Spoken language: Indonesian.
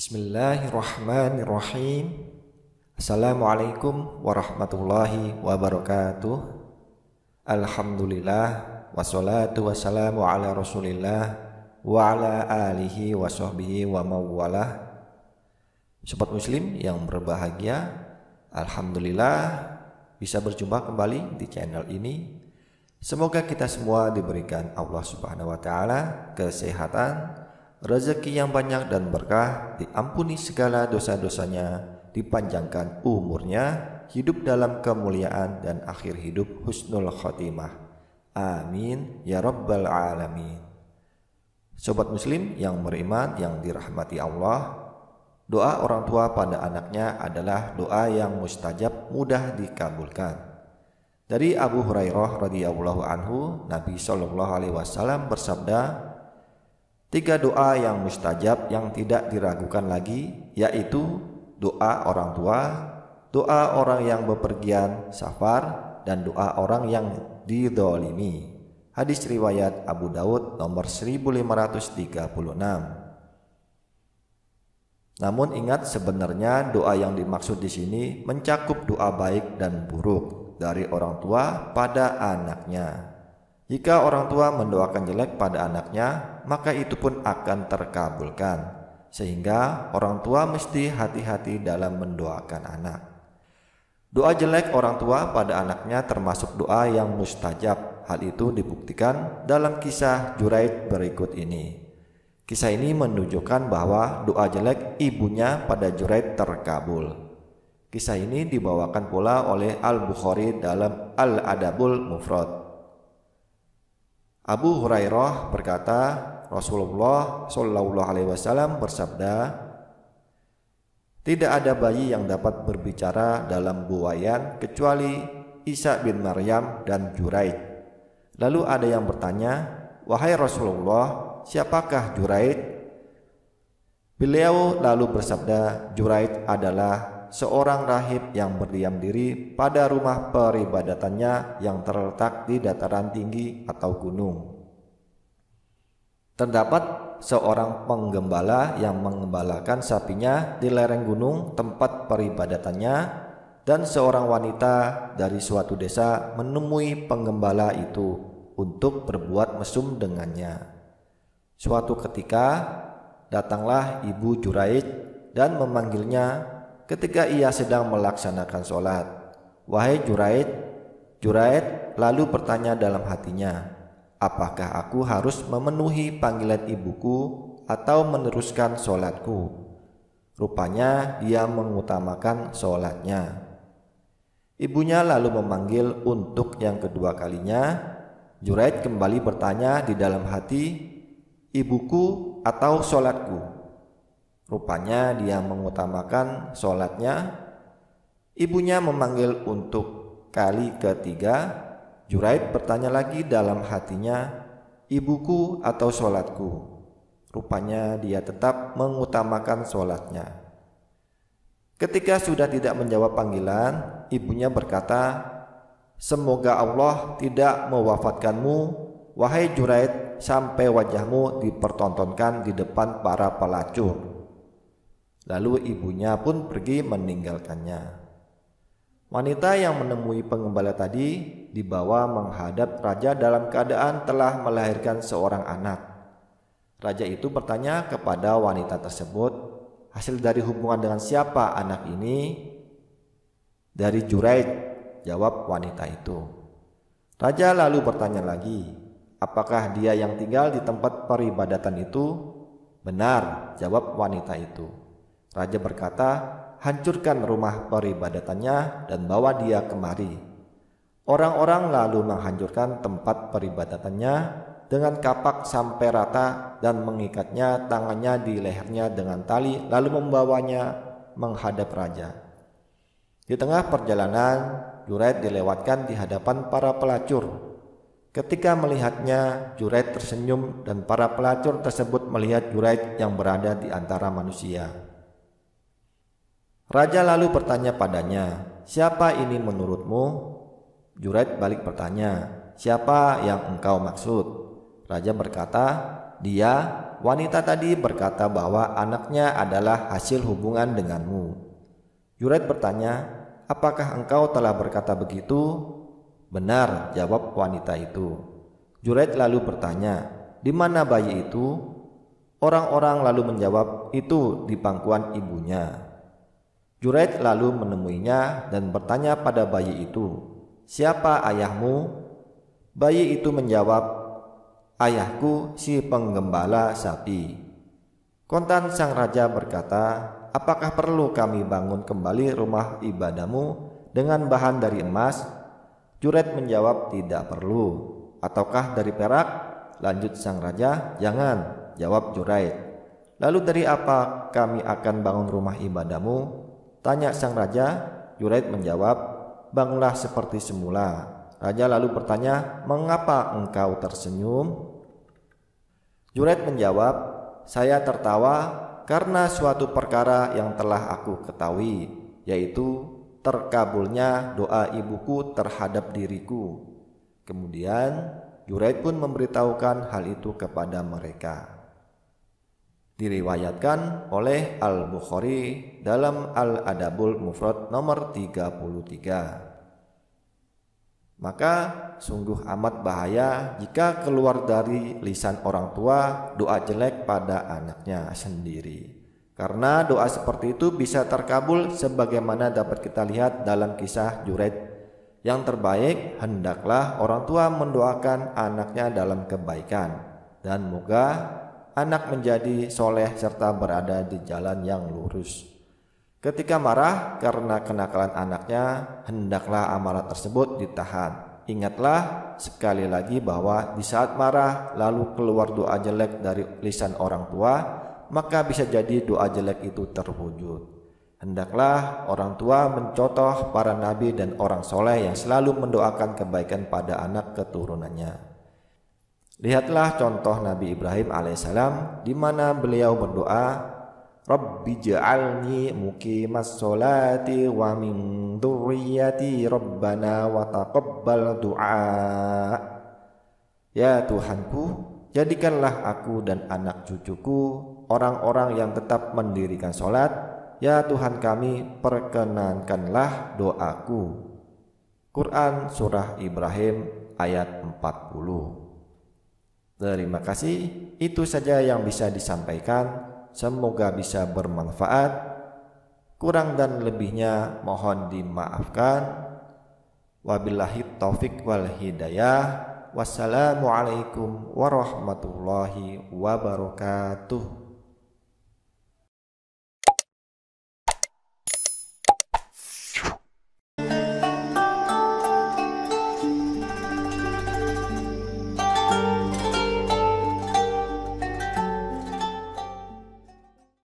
Bismillahirrahmanirrahim. Assalamualaikum warahmatullahi wabarakatuh. Alhamdulillah, wassalatu wassalamu ala rasulillah wa ala alihi wa sahbihi wa mawalah. Sobat muslim yang berbahagia, alhamdulillah bisa berjumpa kembali di channel ini. Semoga kita semua diberikan Allah Subhanahu wa taala kesehatan, rezeki yang banyak dan berkah, diampuni segala dosa-dosanya, dipanjangkan umurnya, hidup dalam kemuliaan dan akhir hidup husnul khotimah. Amin ya rabbal alamin. Sobat muslim yang beriman yang dirahmati Allah, doa orang tua pada anaknya adalah doa yang mustajab, mudah dikabulkan. Dari Abu Hurairah radhiyallahu anhu, Nabi sallallahu alaihi wasallam bersabda, 3 doa yang mustajab yang tidak diragukan lagi, yaitu doa orang tua, doa orang yang bepergian safar, dan doa orang yang didolimi. Hadis riwayat Abu Daud nomor 1536. Namun ingat, sebenarnya doa yang dimaksud di sini mencakup doa baik dan buruk dari orang tua pada anaknya. Jika orang tua mendoakan jelek pada anaknya, maka itu pun akan terkabulkan. Sehingga orang tua mesti hati-hati dalam mendoakan anak. Doa jelek orang tua pada anaknya termasuk doa yang mustajab. Hal itu dibuktikan dalam kisah Juraid berikut ini. Kisah ini menunjukkan bahwa doa jelek ibunya pada Juraid terkabul. Kisah ini dibawakan pula oleh Al-Bukhari dalam Al-Adabul Mufrad. Abu Hurairah berkata, Rasulullah Shallallahu Alaihi Wasallam bersabda, tidak ada bayi yang dapat berbicara dalam buayan kecuali Isa bin Maryam dan Juraid. Lalu ada yang bertanya, wahai Rasulullah, siapakah Juraid? Beliau lalu bersabda, Juraid adalah seorang rahib yang berdiam diri pada rumah peribadatannya yang terletak di dataran tinggi atau gunung. Terdapat seorang penggembala yang mengembalakan sapinya di lereng gunung tempat peribadatannya, dan seorang wanita dari suatu desa menemui penggembala itu untuk berbuat mesum dengannya. Suatu ketika datanglah ibu Juraid dan memanggilnya ketika ia sedang melaksanakan sholat. Wahai Juraid. Juraid lalu bertanya dalam hatinya, apakah aku harus memenuhi panggilan ibuku atau meneruskan sholatku? Rupanya dia mengutamakan sholatnya. Ibunya lalu memanggil untuk yang kedua kalinya. Juraid kembali bertanya di dalam hati, ibuku atau sholatku? Rupanya dia mengutamakan sholatnya. Ibunya memanggil untuk kali ketiga. Juraid bertanya lagi dalam hatinya, ibuku atau sholatku? Rupanya dia tetap mengutamakan sholatnya. Ketika sudah tidak menjawab panggilan, ibunya berkata, semoga Allah tidak mewafatkanmu, wahai Juraid, sampai wajahmu dipertontonkan di depan para pelacur. Lalu ibunya pun pergi meninggalkannya. Wanita yang menemui penggembala tadi dibawa menghadap raja dalam keadaan telah melahirkan seorang anak. Raja itu bertanya kepada wanita tersebut, hasil dari hubungan dengan siapa anak ini? Dari Juraid, jawab wanita itu. Raja lalu bertanya lagi, apakah dia yang tinggal di tempat peribadatan itu? Benar, jawab wanita itu. Raja berkata, hancurkan rumah peribadatannya dan bawa dia kemari. Orang-orang lalu menghancurkan tempat peribadatannya dengan kapak sampai rata dan mengikatnya tangannya di lehernya dengan tali, lalu membawanya menghadap raja. Di tengah perjalanan, Juraid dilewatkan di hadapan para pelacur. Ketika melihatnya, Juraid tersenyum dan para pelacur tersebut melihat Juraid yang berada di antara manusia. Raja lalu bertanya padanya, siapa ini menurutmu? Juraid balik bertanya, siapa yang engkau maksud? Raja berkata, dia, wanita tadi, berkata bahwa anaknya adalah hasil hubungan denganmu. Juraid bertanya, apakah engkau telah berkata begitu? Benar, jawab wanita itu. Juraid lalu bertanya, di mana bayi itu? Orang-orang lalu menjawab, itu di pangkuan ibunya. Juraid lalu menemuinya dan bertanya pada bayi itu, siapa ayahmu? Bayi itu menjawab, ayahku si penggembala sapi. Kontan sang raja berkata, apakah perlu kami bangun kembali rumah ibadahmu dengan bahan dari emas? Juraid menjawab, tidak perlu. Ataukah dari perak? Lanjut sang raja, jangan, jawab Juraid. Lalu dari apa kami akan bangun rumah ibadahmu? Tanya sang raja. Juraid menjawab, bangunlah seperti semula. Raja lalu bertanya, mengapa engkau tersenyum? Juraid menjawab, saya tertawa karena suatu perkara yang telah aku ketahui, yaitu terkabulnya doa ibuku terhadap diriku. Kemudian Juraid pun memberitahukan hal itu kepada mereka. Diriwayatkan oleh Al-Bukhari dalam Al-Adabul Mufrad nomor 33. Maka sungguh amat bahaya jika keluar dari lisan orang tua doa jelek pada anaknya sendiri. Karena doa seperti itu bisa terkabul sebagaimana dapat kita lihat dalam kisah Juraid. Yang terbaik hendaklah orang tua mendoakan anaknya dalam kebaikan, dan moga anak menjadi soleh serta berada di jalan yang lurus. Ketika marah karena kenakalan anaknya, hendaklah amarah tersebut ditahan. Ingatlah sekali lagi bahwa di saat marah lalu keluar doa jelek dari lisan orang tua, maka bisa jadi doa jelek itu terwujud. Hendaklah orang tua mencontoh para nabi dan orang soleh yang selalu mendoakan kebaikan pada anak keturunannya. Lihatlah contoh Nabi Ibrahim alaihissalam, di mana beliau berdoa, Rabbi ja'alni muqimas sholati wa min dzurriyyati Rabbana wa taqabbal du'a. Ya Tuhanku, jadikanlah aku dan anak cucuku orang-orang yang tetap mendirikan sholat. Ya Tuhan kami, perkenankanlah doaku. Quran Surah Ibrahim ayat 40. Terima kasih, itu saja yang bisa disampaikan. Semoga bisa bermanfaat. Kurang dan lebihnya mohon dimaafkan. Wabillahi taufik wal hidayah. Wassalamualaikum warahmatullahi wabarakatuh.